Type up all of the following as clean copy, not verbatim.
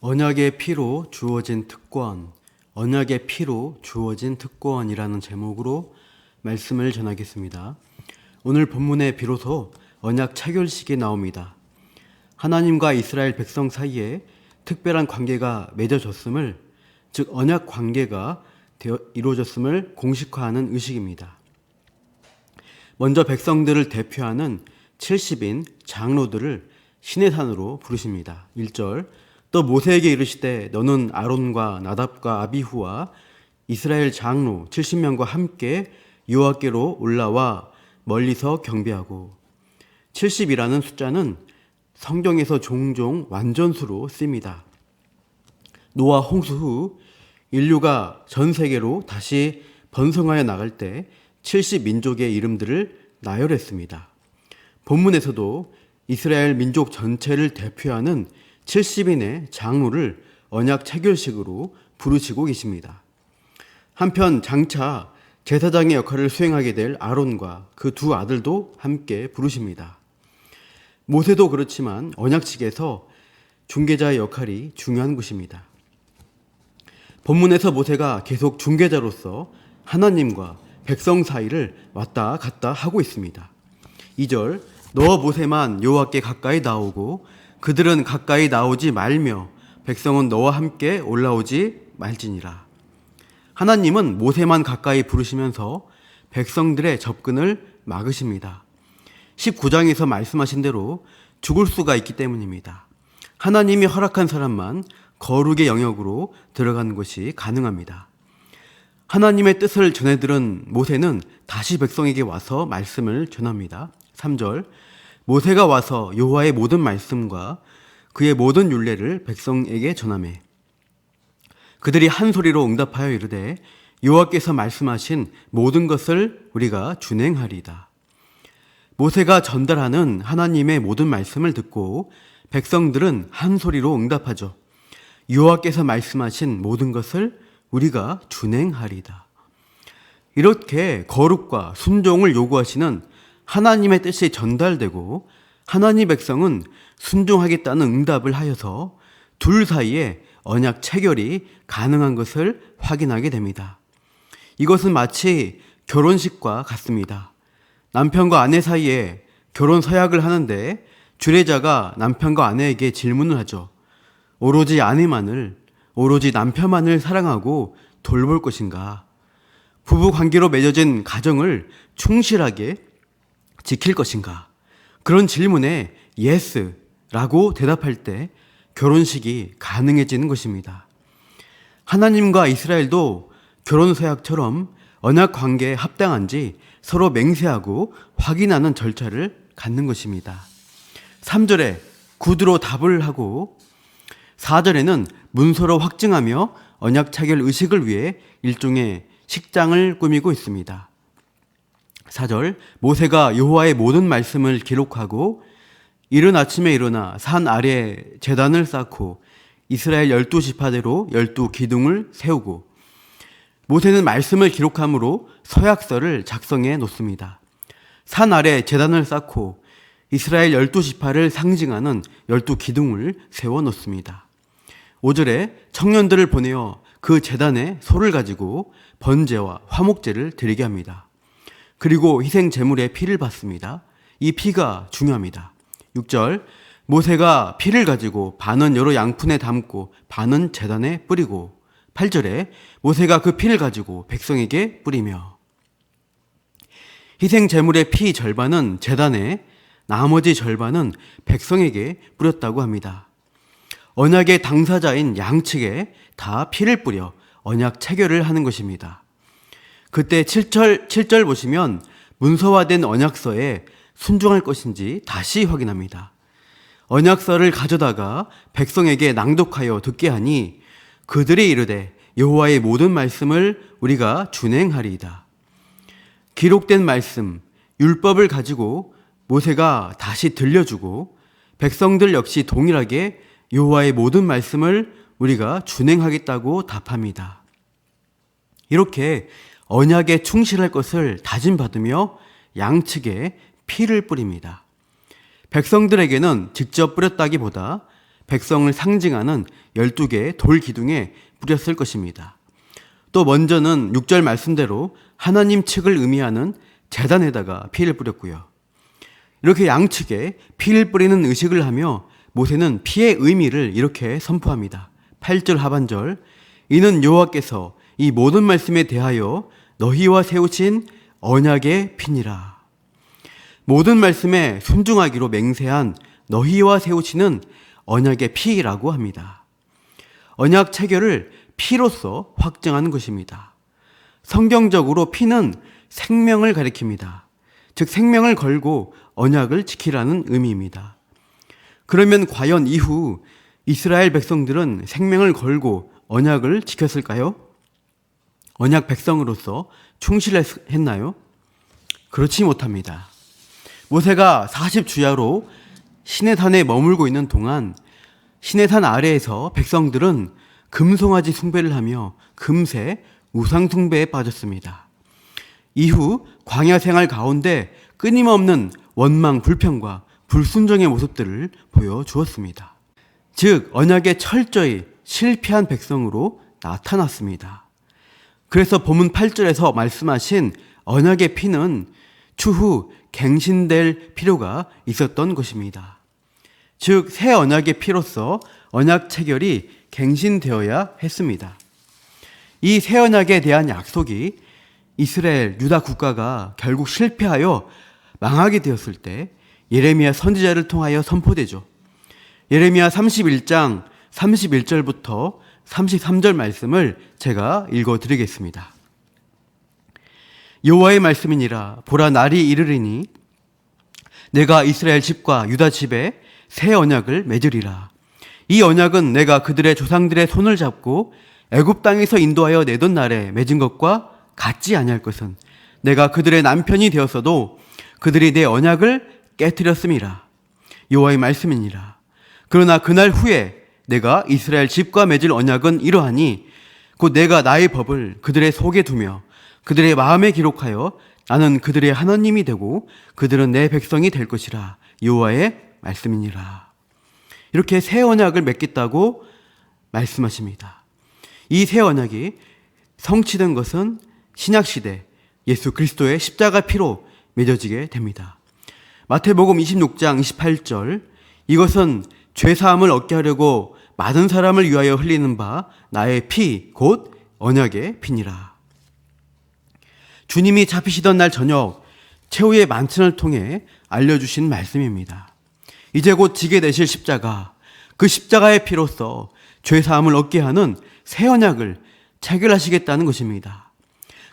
언약의 피로 주어진 특권, 언약의 피로 주어진 특권이라는 제목으로 말씀을 전하겠습니다. 오늘 본문에 비로소 언약 체결식이 나옵니다. 하나님과 이스라엘 백성 사이에 특별한 관계가 맺어졌음을, 즉 언약 관계가 이루어졌음을 공식화하는 의식입니다. 먼저 백성들을 대표하는 70인 장로들을 시내산으로 부르십니다. 1절, 또 모세에게 이르시되 너는 아론과 나답과 아비후와 이스라엘 장로 70명과 함께 여호와께로 올라와 멀리서 경배하고. 70이라는 숫자는 성경에서 종종 완전수로 쓰입니다. 노아 홍수 후 인류가 전 세계로 다시 번성하여 나갈 때 70민족의 이름들을 나열했습니다. 본문에서도 이스라엘 민족 전체를 대표하는 70인의 장로를 언약 체결식으로 부르시고 계십니다. 한편 장차 제사장의 역할을 수행하게 될 아론과 그 두 아들도 함께 부르십니다. 모세도 그렇지만 언약식에서 중개자의 역할이 중요한 것입니다. 본문에서 모세가 계속 중개자로서 하나님과 백성 사이를 왔다 갔다 하고 있습니다. 2절, 너와 모세만 여호와께 가까이 나오고 그들은 가까이 나오지 말며 백성은 너와 함께 올라오지 말지니라. 하나님은 모세만 가까이 부르시면서 백성들의 접근을 막으십니다. 19장에서 말씀하신 대로 죽을 수가 있기 때문입니다. 하나님이 허락한 사람만 거룩의 영역으로 들어가는 것이 가능합니다. 하나님의 뜻을 전해들은 모세는 다시 백성에게 와서 말씀을 전합니다. 3절, 모세가 와서 여호와의 모든 말씀과 그의 모든 율례를 백성에게 전하매 그들이 한 소리로 응답하여 이르되 여호와께서 말씀하신 모든 것을 우리가 준행하리이다. 모세가 전달하는 하나님의 모든 말씀을 듣고 백성들은 한 소리로 응답하죠. 여호와께서 말씀하신 모든 것을 우리가 준행하리이다. 이렇게 거룩과 순종을 요구하시는 하나님의 뜻이 전달되고 하나님 백성은 순종하겠다는 응답을 하여서 둘 사이에 언약 체결이 가능한 것을 확인하게 됩니다. 이것은 마치 결혼식과 같습니다. 남편과 아내 사이에 결혼 서약을 하는데 주례자가 남편과 아내에게 질문을 하죠. 오로지 아내만을, 오로지 남편만을 사랑하고 돌볼 것인가? 부부 관계로 맺어진 가정을 충실하게 지킬 것인가? 그런 질문에 예스라고 대답할 때 결혼식이 가능해지는 것입니다. 하나님과 이스라엘도 결혼 서약처럼 언약 관계에 합당한지 서로 맹세하고 확인하는 절차를 갖는 것입니다. 3절에 구두로 답을 하고 4절에는 문서로 확증하며 언약 체결 의식을 위해 일종의 식장을 꾸미고 있습니다. 4절, 모세가 여호와의 모든 말씀을 기록하고 이른 아침에 일어나 산 아래에 제단을 쌓고 이스라엘 12지파대로 12기둥을 세우고. 모세는 말씀을 기록함으로 서약서를 작성해 놓습니다. 산 아래 제단을 쌓고 이스라엘 12지파를 상징하는 12기둥을 세워 놓습니다. 5절에 청년들을 보내어 그 제단에 소를 가지고 번제와 화목제를 드리게 합니다. 그리고 희생 제물의 피를 받습니다. 이 피가 중요합니다. 6절, 모세가 피를 가지고 반은 여러 양푼에 담고 반은 제단에 뿌리고. 8절에 모세가 그 피를 가지고 백성에게 뿌리며. 희생 제물의 피 절반은 제단에, 나머지 절반은 백성에게 뿌렸다고 합니다. 언약의 당사자인 양측에 다 피를 뿌려 언약 체결을 하는 것입니다. 그때 7절 보시면 문서화된 언약서에 순종할 것인지 다시 확인합니다. 언약서를 가져다가 백성에게 낭독하여 듣게 하니 그들이 이르되 여호와의 모든 말씀을 우리가 준행하리이다. 기록된 말씀, 율법을 가지고 모세가 다시 들려주고 백성들 역시 동일하게 여호와의 모든 말씀을 우리가 준행하겠다고 답합니다. 이렇게 언약에 충실할 것을 다짐받으며 양측에 피를 뿌립니다. 백성들에게는 직접 뿌렸다기보다 백성을 상징하는 12개의 돌 기둥에 뿌렸을 것입니다. 또 먼저는 6절 말씀대로 하나님 측을 의미하는 제단에다가 피를 뿌렸고요. 이렇게 양측에 피를 뿌리는 의식을 하며 모세는 피의 의미를 이렇게 선포합니다. 8절 하반절, 이는 여호와께서 이 모든 말씀에 대하여 너희와 세우신 언약의 피니라. 모든 말씀에 순종하기로 맹세한 너희와 세우시는 언약의 피라고 합니다. 언약 체결을 피로써 확정하는 것입니다. 성경적으로 피는 생명을 가리킵니다. 즉 생명을 걸고 언약을 지키라는 의미입니다. 그러면 과연 이후 이스라엘 백성들은 생명을 걸고 언약을 지켰을까요? 언약 백성으로서 충실했나요? 그렇지 못합니다. 모세가 40주야로 시내산에 머물고 있는 동안 시내산 아래에서 백성들은 금송아지 숭배를 하며 금세 우상 숭배에 빠졌습니다. 이후 광야 생활 가운데 끊임없는 원망, 불평과 불순종의 모습들을 보여주었습니다. 즉 언약에 철저히 실패한 백성으로 나타났습니다. 그래서 본문 8절에서 말씀하신 언약의 피는 추후 갱신될 필요가 있었던 것입니다. 즉 새 언약의 피로서 언약 체결이 갱신되어야 했습니다. 이 새 언약에 대한 약속이 이스라엘 유다 국가가 결국 실패하여 망하게 되었을 때 예레미야 선지자를 통하여 선포되죠. 예레미야 31장 31절부터 33절 말씀을 제가 읽어드리겠습니다. 여호와의 말씀이니라. 보라, 날이 이르리니 내가 이스라엘 집과 유다 집에 새 언약을 맺으리라. 이 언약은 내가 그들의 조상들의 손을 잡고 애굽 땅에서 인도하여 내던 날에 맺은 것과 같지 아니할 것은 내가 그들의 남편이 되었어도 그들이 내 언약을 깨뜨렸음이라. 여호와의 말씀이니라. 그러나 그날 후에 내가 이스라엘 집과 맺을 언약은 이러하니 곧 내가 나의 법을 그들의 속에 두며 그들의 마음에 기록하여 나는 그들의 하나님이 되고 그들은 내 백성이 될 것이라. 여호와의 말씀이니라. 이렇게 새 언약을 맺겠다고 말씀하십니다. 이 새 언약이 성취된 것은 신약시대 예수 그리스도의 십자가 피로 맺어지게 됩니다. 마태복음 26장 28절, 이것은 죄사함을 얻게 하려고 많은 사람을 위하여 흘리는 바 나의 피 곧 언약의 피니라. 주님이 잡히시던 날 저녁 최후의 만찬을 통해 알려주신 말씀입니다. 이제 곧 지게 되실 십자가, 그 십자가의 피로써 죄사함을 얻게 하는 새 언약을 체결하시겠다는 것입니다.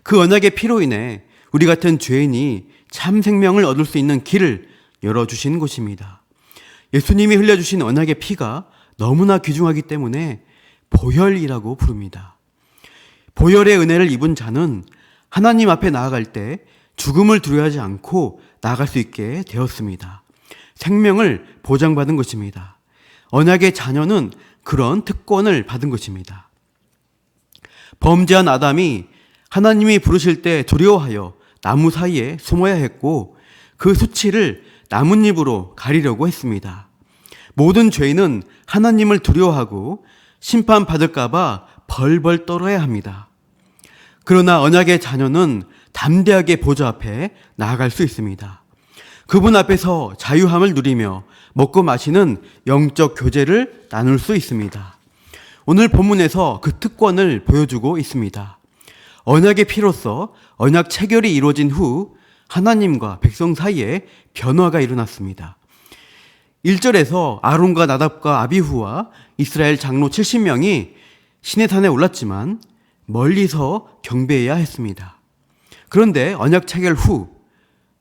그 언약의 피로 인해 우리 같은 죄인이 참 생명을 얻을 수 있는 길을 열어주신 것입니다. 예수님이 흘려주신 언약의 피가 너무나 귀중하기 때문에 보혈이라고 부릅니다. 보혈의 은혜를 입은 자는 하나님 앞에 나아갈 때 죽음을 두려워하지 않고 나아갈 수 있게 되었습니다. 생명을 보장받은 것입니다. 언약의 자녀는 그런 특권을 받은 것입니다. 범죄한 아담이 하나님이 부르실 때 두려워하여 나무 사이에 숨어야 했고 그 수치를 나뭇잎으로 가리려고 했습니다. 모든 죄인은 하나님을 두려워하고 심판받을까 봐 벌벌 떨어야 합니다. 그러나 언약의 자녀는 담대하게 보좌 앞에 나아갈 수 있습니다. 그분 앞에서 자유함을 누리며 먹고 마시는 영적 교제를 나눌 수 있습니다. 오늘 본문에서 그 특권을 보여주고 있습니다. 언약의 피로써 언약 체결이 이루어진 후 하나님과 백성 사이에 변화가 일어났습니다. 1절에서 아론과 나답과 아비후와 이스라엘 장로 70명이 시내산에 올랐지만 멀리서 경배해야 했습니다. 그런데 언약 체결 후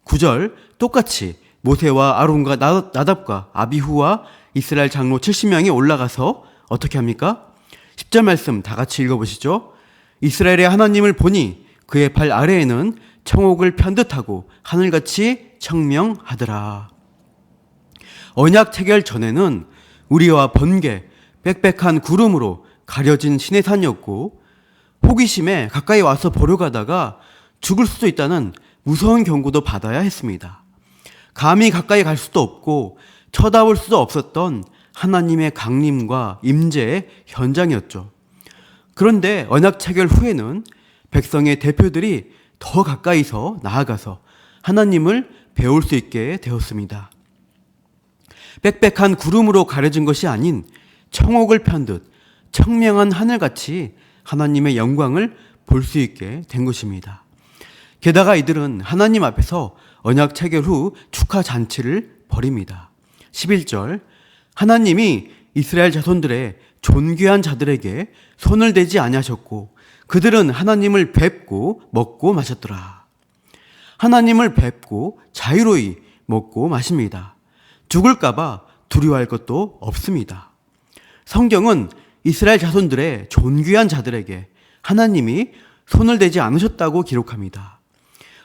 9절 똑같이 모세와 아론과 나답과 아비후와 이스라엘 장로 70명이 올라가서 어떻게 합니까? 10절 말씀 다 같이 읽어보시죠. 이스라엘의 하나님을 보니 그의 발 아래에는 청옥을 편듯하고 하늘같이 청명하더라. 언약 체결 전에는 우리와 번개, 빽빽한 구름으로 가려진 시내산이었고 호기심에 가까이 와서 보려 가다가 죽을 수도 있다는 무서운 경고도 받아야 했습니다. 감히 가까이 갈 수도 없고 쳐다볼 수도 없었던 하나님의 강림과 임재의 현장이었죠. 그런데 언약 체결 후에는 백성의 대표들이 더 가까이서 나아가서 하나님을 배울 수 있게 되었습니다. 빽빽한 구름으로 가려진 것이 아닌 청옥을 편듯 청명한 하늘같이 하나님의 영광을 볼 수 있게 된 것입니다. 게다가 이들은 하나님 앞에서 언약 체결 후 축하 잔치를 벌입니다. 11절, 하나님이 이스라엘 자손들의 존귀한 자들에게 손을 대지 아니하셨고 그들은 하나님을 뵙고 먹고 마셨더라. 하나님을 뵙고 자유로이 먹고 마십니다. 죽을까봐 두려워할 것도 없습니다. 성경은 이스라엘 자손들의 존귀한 자들에게 하나님이 손을 대지 않으셨다고 기록합니다.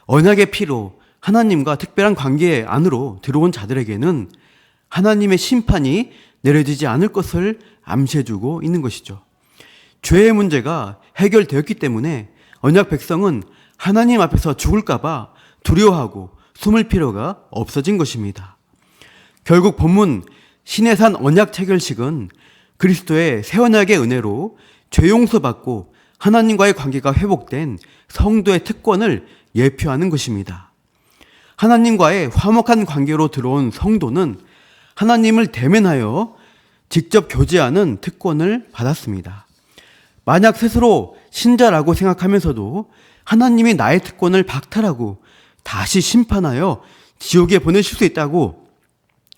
언약의 피로 하나님과 특별한 관계 안으로 들어온 자들에게는 하나님의 심판이 내려지지 않을 것을 암시해주고 있는 것이죠. 죄의 문제가 해결되었기 때문에 언약 백성은 하나님 앞에서 죽을까봐 두려워하고 숨을 필요가 없어진 것입니다. 결국 본문 시내산 언약 체결식은 그리스도의 새 언약의 은혜로 죄 용서받고 하나님과의 관계가 회복된 성도의 특권을 예표하는 것입니다. 하나님과의 화목한 관계로 들어온 성도는 하나님을 대면하여 직접 교제하는 특권을 받았습니다. 만약 스스로 신자라고 생각하면서도 하나님이 나의 특권을 박탈하고 다시 심판하여 지옥에 보내실 수 있다고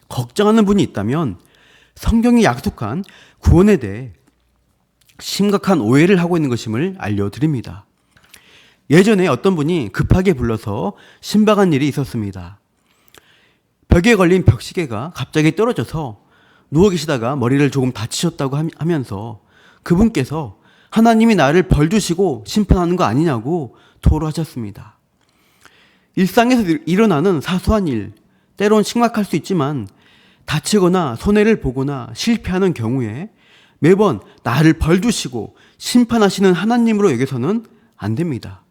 걱정하는 분이 있다면 성경이 약속한 구원에 대해 심각한 오해를 하고 있는 것임을 알려드립니다. 예전에 어떤 분이 급하게 불러서 신박한 일이 있었습니다. 벽에 걸린 벽시계가 갑자기 떨어져서 누워 계시다가 머리를 조금 다치셨다고 하면서 그분께서 하나님이 나를 벌 주시고 심판하는 거 아니냐고 토로하셨습니다. 일상에서 일어나는 사소한 일, 때론 심각할 수 있지만 다치거나 손해를 보거나 실패하는 경우에 매번 나를 벌 주시고 심판하시는 하나님으로 여겨서는 안 됩니다.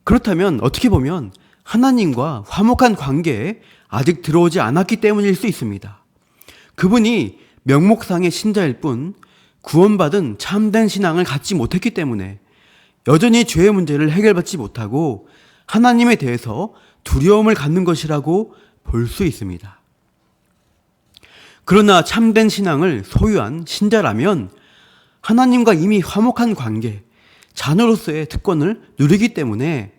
그렇다면 어떻게 보면 하나님과 화목한 관계에 아직 들어오지 않았기 때문일 수 있습니다. 그분이 명목상의 신자일 뿐 구원받은 참된 신앙을 갖지 못했기 때문에 여전히 죄의 문제를 해결받지 못하고 하나님에 대해서 두려움을 갖는 것이라고 볼 수 있습니다. 그러나 참된 신앙을 소유한 신자라면 하나님과 이미 화목한 관계, 자녀로서의 특권을 누리기 때문에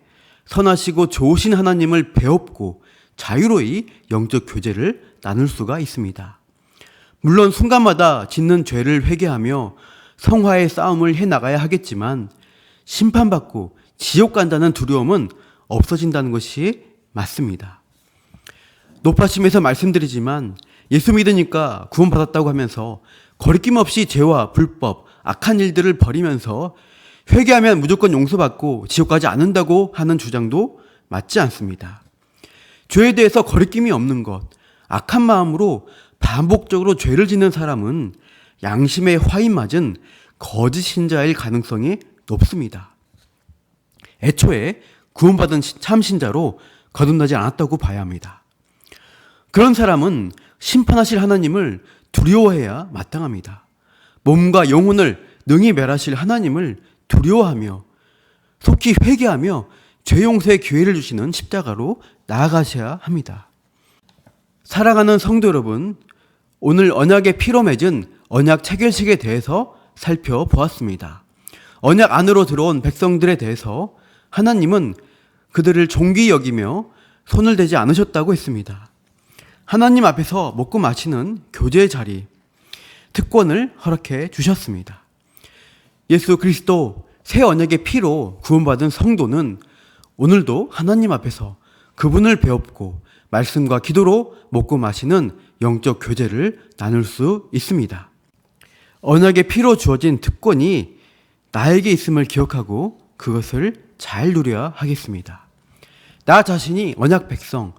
선하시고 좋으신 하나님을 배웁고 자유로이 영적 교제를 나눌 수가 있습니다. 물론 순간마다 짓는 죄를 회개하며 성화의 싸움을 해나가야 하겠지만 심판받고 지옥 간다는 두려움은 없어진다는 것이 맞습니다. 높아심에서 말씀드리지만 예수 믿으니까 구원받았다고 하면서 거리낌 없이 죄와 불법, 악한 일들을 버리면서 회개하면 무조건 용서받고 지옥 가지 않는다고 하는 주장도 맞지 않습니다. 죄에 대해서 거리낌이 없는 것, 악한 마음으로 반복적으로 죄를 짓는 사람은 양심의 화인 맞은 거짓 신자일 가능성이 높습니다. 애초에 구원받은 참신자로 거듭나지 않았다고 봐야 합니다. 그런 사람은 심판하실 하나님을 두려워해야 마땅합니다. 몸과 영혼을 능히 멸하실 하나님을 두려워하며 속히 회개하며 죄 용서의 기회를 주시는 십자가로 나아가셔야 합니다. 사랑하는 성도 여러분, 오늘 언약의 피로 맺은 언약 체결식에 대해서 살펴보았습니다. 언약 안으로 들어온 백성들에 대해서 하나님은 그들을 존귀히 여기며 손을 대지 않으셨다고 했습니다. 하나님 앞에서 먹고 마시는 교제의 자리, 특권을 허락해 주셨습니다. 예수 그리스도 새 언약의 피로 구원받은 성도는 오늘도 하나님 앞에서 그분을 배웁고 말씀과 기도로 먹고 마시는 영적 교제를 나눌 수 있습니다. 언약의 피로 주어진 특권이 나에게 있음을 기억하고 그것을 잘 누려야 하겠습니다. 나 자신이 언약 백성,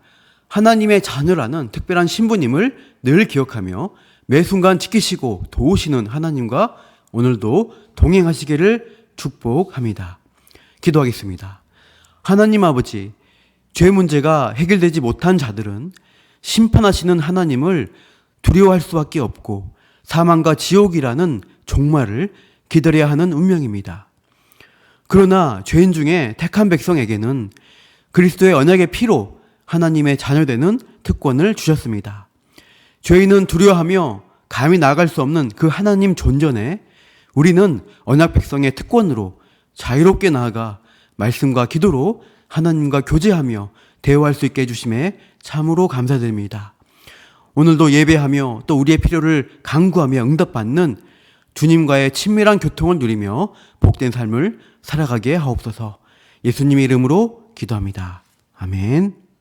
하나님의 자녀라는 특별한 신부님을 늘 기억하며 매 순간 지키시고 도우시는 하나님과 오늘도 동행하시기를 축복합니다. 기도하겠습니다. 하나님 아버지, 죄 문제가 해결되지 못한 자들은 심판하시는 하나님을 두려워할 수밖에 없고 사망과 지옥이라는 종말을 기다려야 하는 운명입니다. 그러나 죄인 중에 택한 백성에게는 그리스도의 언약의 피로 하나님의 자녀되는 특권을 주셨습니다. 죄인은 두려워하며 감히 나아갈 수 없는 그 하나님 존전에 우리는 언약 백성의 특권으로 자유롭게 나아가 말씀과 기도로 하나님과 교제하며 대화할 수 있게 해주심에 참으로 감사드립니다. 오늘도 예배하며 또 우리의 필요를 간구하며 응답받는 주님과의 친밀한 교통을 누리며 복된 삶을 살아가게 하옵소서. 예수님의 이름으로 기도합니다. 아멘.